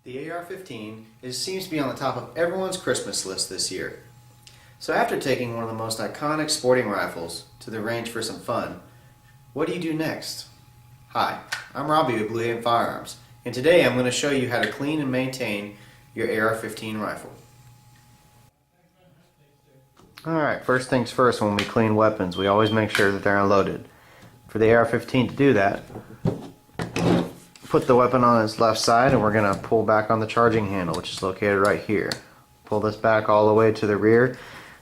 The AR-15 seems to be on the top of everyone's Christmas list this year. So after taking one of the most iconic sporting rifles to the range for some fun, what do you do next? Hi, I'm Robbie with Blue Firearms, and today I'm going to show you how to clean and maintain your AR-15 rifle. Alright, first things first, when we clean weapons, we always make sure that they're unloaded. For the AR-15 to do that, put the weapon on its left side and we're going to pull back on the charging handle, which is located right here. Pull this back all the way to the rear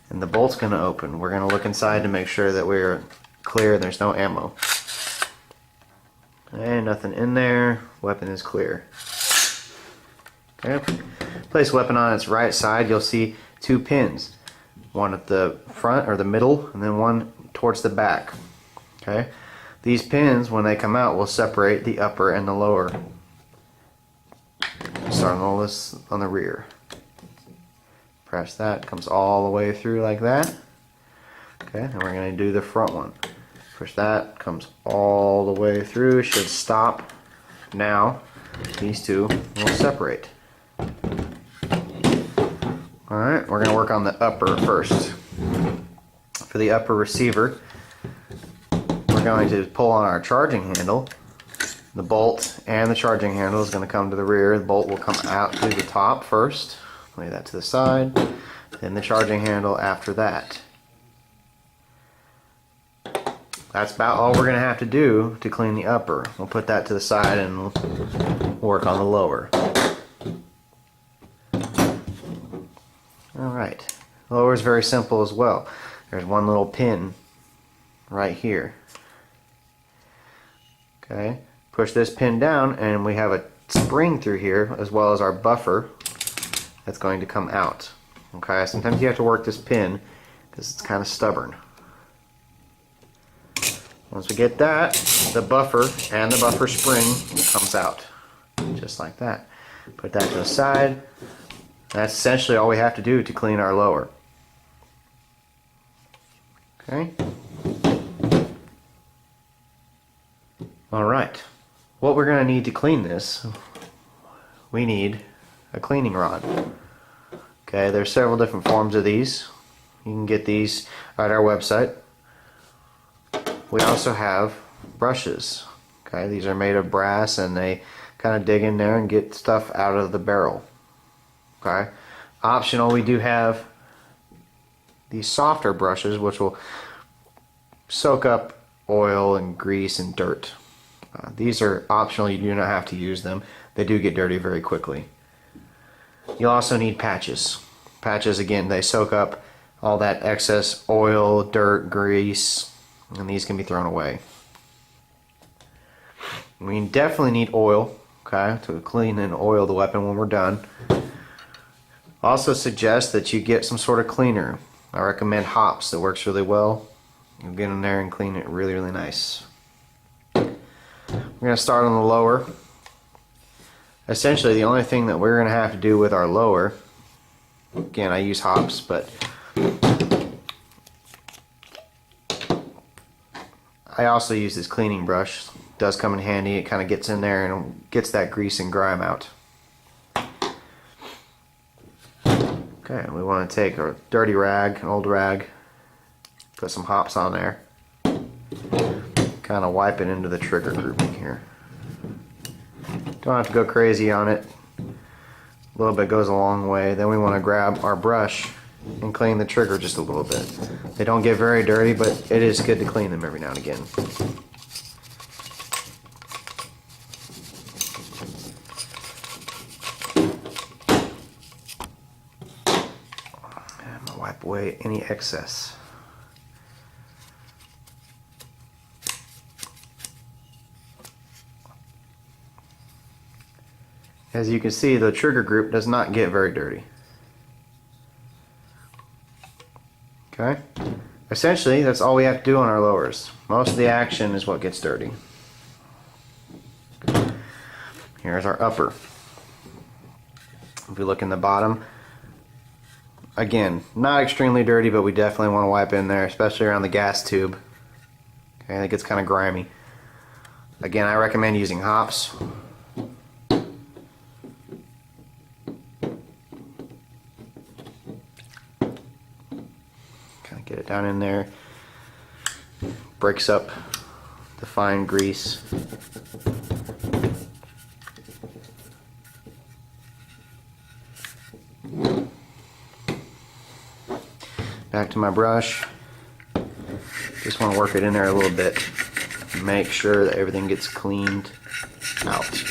and the bolt's going to open. We're going to look inside to make sure that we're clear and there's no ammo. Okay, nothing in there. Weapon is clear. Okay, place weapon on its right side. You'll see two pins. One at the front or the middle and then one towards the back. Okay. These pins, when they come out, will separate the upper and the lower. Starting all this on the rear. Press that, comes all the way through like that. Okay, and we're going to do the front one. Push that, comes all the way through, should stop. Now, these two will separate. Alright, we're going to work on the upper first. For the upper receiver, we're going to pull on our charging handle. The bolt and the charging handle is going to come to the rear. The bolt will come out to the top first. Lay that to the side. Then the charging handle after that. That's about all we're going to have to do to clean the upper. We'll put that to the side and work on the lower. Alright. Lower is very simple as well. There's one little pin right here. Okay, push this pin down and we have a spring through here as well as our buffer that's going to come out. Okay, sometimes you have to work this pin because it's kind of stubborn. Once we get that, the buffer and the buffer spring comes out. Just like that. Put that to the side. That's essentially all we have to do to clean our lower. Okay. Alright, what we're going to need to clean this, we need a cleaning rod. Okay, there's several different forms of these. You can get these at our website. We also have brushes. Okay, these are made of brass and they kind of dig in there and get stuff out of the barrel. Okay, optional, we do have these softer brushes which will soak up oil and grease and dirt. These are optional, you do not have to use them. They do get dirty very quickly. You'll also need patches. Patches, again, they soak up all that excess oil, dirt, grease, and these can be thrown away. We definitely need oil, okay, to clean and oil the weapon when we're done. Also suggest that you get some sort of cleaner. I recommend hops, that works really well. You get in there and clean it really, really nice. We're going to start on the lower. Essentially, the only thing that we're going to have to do with our lower, again, I use hops, but I also use this cleaning brush. It does come in handy. It kind of gets in there and gets that grease and grime out. Okay, we want to take a dirty rag, an old rag, put some hops on there. Kind of wipe it into the trigger grouping here. Don't have to go crazy on it. A little bit goes a long way. Then we want to grab our brush and clean the trigger just a little bit. They don't get very dirty, but it is good to clean them every now and again. I'm going to wipe away any excess. As you can see, the trigger group does not get very dirty. Okay? Essentially, that's all we have to do on our lowers. Most of the action is what gets dirty. Here's our upper. If we look in the bottom, again, not extremely dirty, but we definitely want to wipe in there, especially around the gas tube. Okay, that gets kind of grimy. Again, I recommend using hops. down in there. Breaks up the fine grease. Back to my brush. Just want to work it in there a little bit. Make sure that everything gets cleaned out.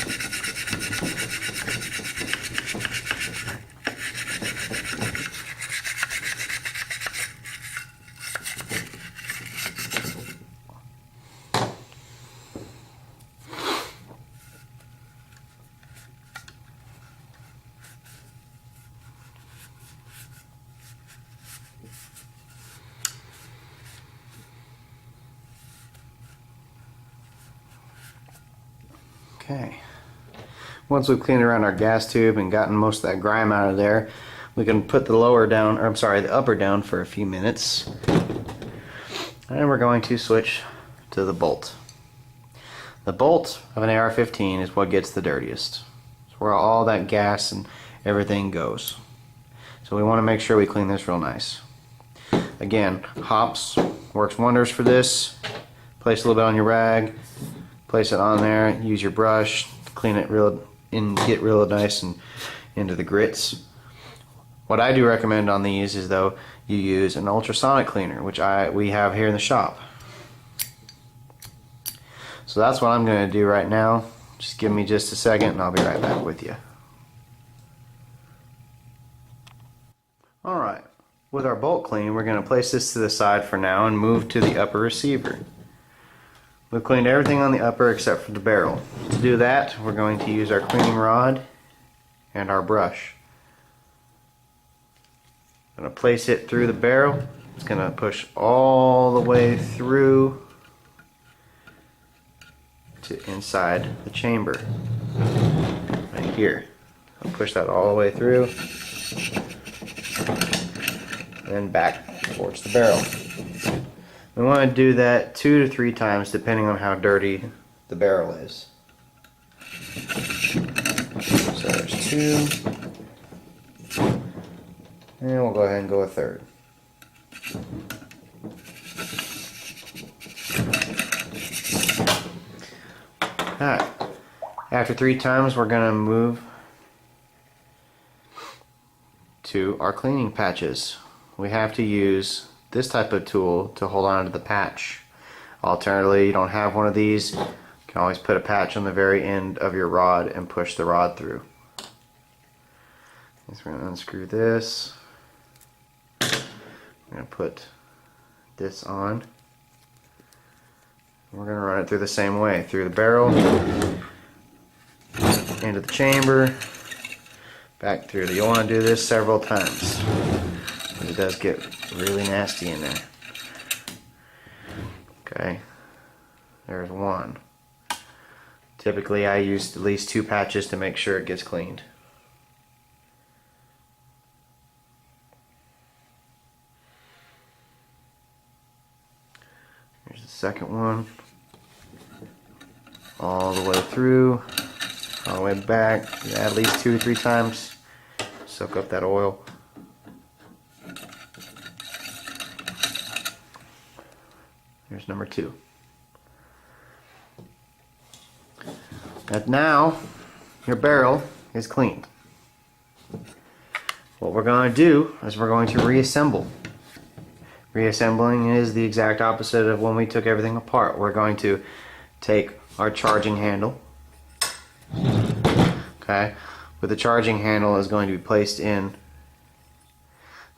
Okay. Once we've cleaned around our gas tube and gotten most of that grime out of there, we can put the lower down, or I'm sorry, the upper down for a few minutes. And we're going to switch to the bolt. The bolt of an AR-15 is what gets the dirtiest. It's where all that gas and everything goes. So we want to make sure we clean this real nice. Again, hops works wonders for this. Place a little bit on your rag. Place it on there, use your brush, clean it real and get real nice and into the grits. What I do recommend on these is though you use an ultrasonic cleaner, which we have here in the shop. So that's what I'm going to do right now. Just give me just a second and I'll be right back with you. Alright, with our bolt clean, we're going to place this to the side for now and move to the upper receiver. We've cleaned everything on the upper except for the barrel. To do that, we're going to use our cleaning rod and our brush. I'm going to place it through the barrel. It's going to push all the way through to inside the chamber. Right here. I'll push that all the way through and back towards the barrel. We want to do that 2 to 3 times depending on how dirty the barrel is. So there's 2. And we'll go ahead and go a third. Alright. After 3 times we're going to move to our cleaning patches. We have to use this type of tool to hold on to the patch. Alternatively, you don't have one of these, you can always put a patch on the very end of your rod and push the rod through. So we're going to unscrew this. I'm going to put this on. We're going to run it through the same way, through the barrel, into the chamber, back through. You'll want to do this several times. It does get really nasty in there. Okay, there's 1. Typically I use at least 2 patches to make sure it gets cleaned. Here's the second one. All the way through, all the way back. Yeah, at least 2 or 3 times. Soak up that oil. Here's number 2. And now your barrel is cleaned. What we're going to do is we're going to reassemble. Reassembling is the exact opposite of when we took everything apart. We're going to take our charging handle. Okay, with the charging handle is going to be placed in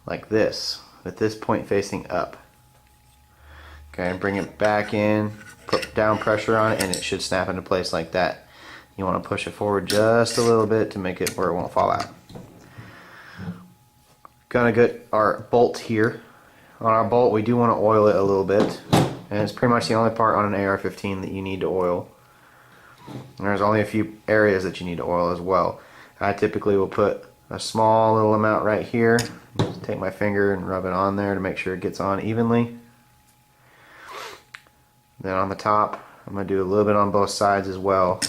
like this, with this point facing up. Okay, and bring it back in, put down pressure on it, and it should snap into place like that. You want to push it forward just a little bit to make it where it won't fall out. Gonna get our bolt here. On our bolt, we do want to oil it a little bit, and it's pretty much the only part on an AR-15 that you need to oil. And there's only a few areas that you need to oil as well. I typically will put a small little amount right here. Just take my finger and rub it on there to make sure it gets on evenly. Then on the top, I'm going to do a little bit on both sides as well.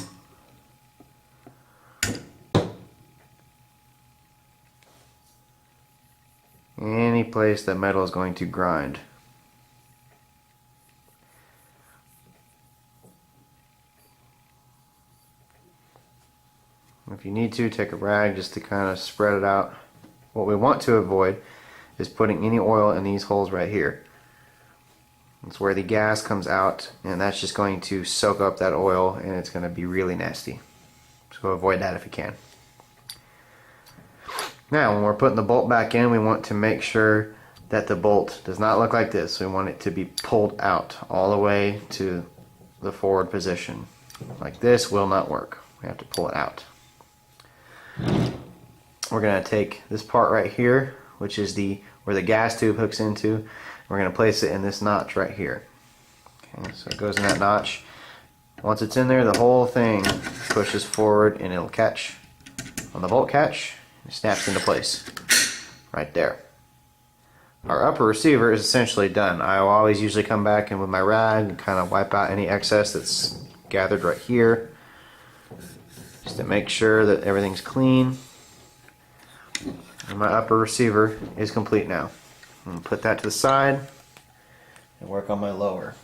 Any place that metal is going to grind. If you need to, take a rag just to kind of spread it out. What we want to avoid is putting any oil in these holes right here. It's where the gas comes out, and that's just going to soak up that oil, and it's going to be really nasty. So avoid that if you can. Now, when we're putting the bolt back in, we want to make sure that the bolt does not look like this. We want it to be pulled out all the way to the forward position. Like this will not work. We have to pull it out. We're going to take this part right here, which is where the gas tube hooks into. We're going to place it in this notch right here. Okay, so it goes in that notch. Once it's in there, the whole thing pushes forward and it'll catch on the bolt catch. It snaps into place right there. Our upper receiver is essentially done. I will always usually come back in with my rag and kind of wipe out any excess that's gathered right here, just to make sure that everything's clean. And my upper receiver is complete now. I'm going to put that to the side and work on my lower.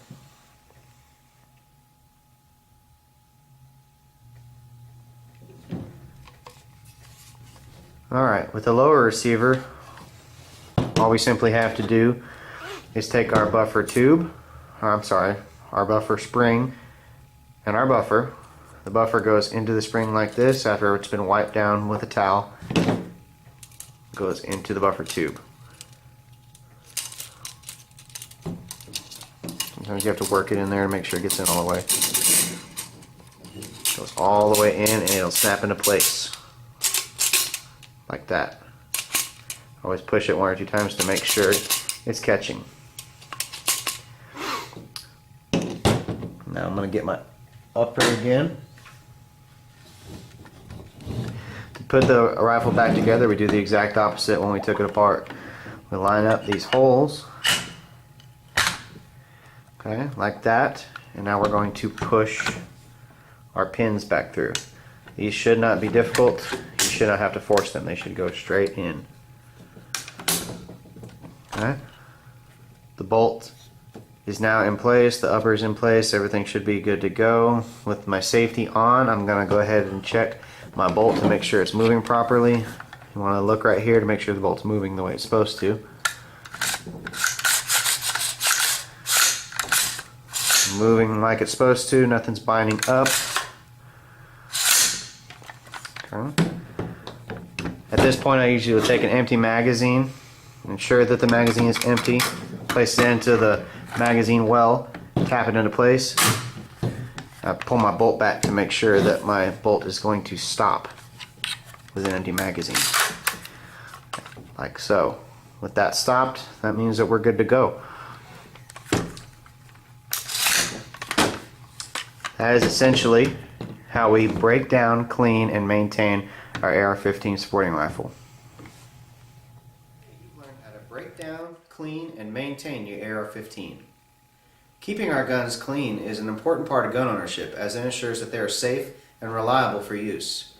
Alright, with the lower receiver, all we simply have to do is take our buffer tube, our buffer spring, and our buffer. The buffer goes into the spring like this after it's been wiped down with a towel. Goes into the buffer tube. Sometimes you have to work it in there to make sure it gets in all the way. Goes all the way in and it'll snap into place. Like that. Always push it 1 or 2 times to make sure it's catching. Now I'm going to get my upper again. To put the rifle back together, we do the exact opposite when we took it apart. We line up these holes, okay, like that, and now we're going to push our pins back through. These should not be difficult. You should not have to force them. They should go straight in. Okay. The bolt is now in place. The upper is in place. Everything should be good to go. With my safety on, I'm going to go ahead and check my bolt to make sure it's moving properly. You want to look right here to make sure the bolt's moving the way it's supposed to. Moving like it's supposed to. Nothing's binding up. Okay. At this point, I usually will take an empty magazine, ensure that the magazine is empty, place it into the magazine well, tap it into place. I pull my bolt back to make sure that my bolt is going to stop with an empty magazine. Like so. With that stopped, that means that we're good to go. That is essentially how we break down, clean, and maintain our AR-15 sporting rifle. You've learned how to break down, clean, and maintain your AR-15. Keeping our guns clean is an important part of gun ownership, as it ensures that they are safe and reliable for use.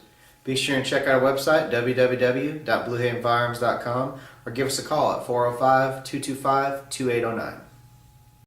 Be sure and check out our website, www.bluehavenfirearms.com, or give us a call at 405-225-2809.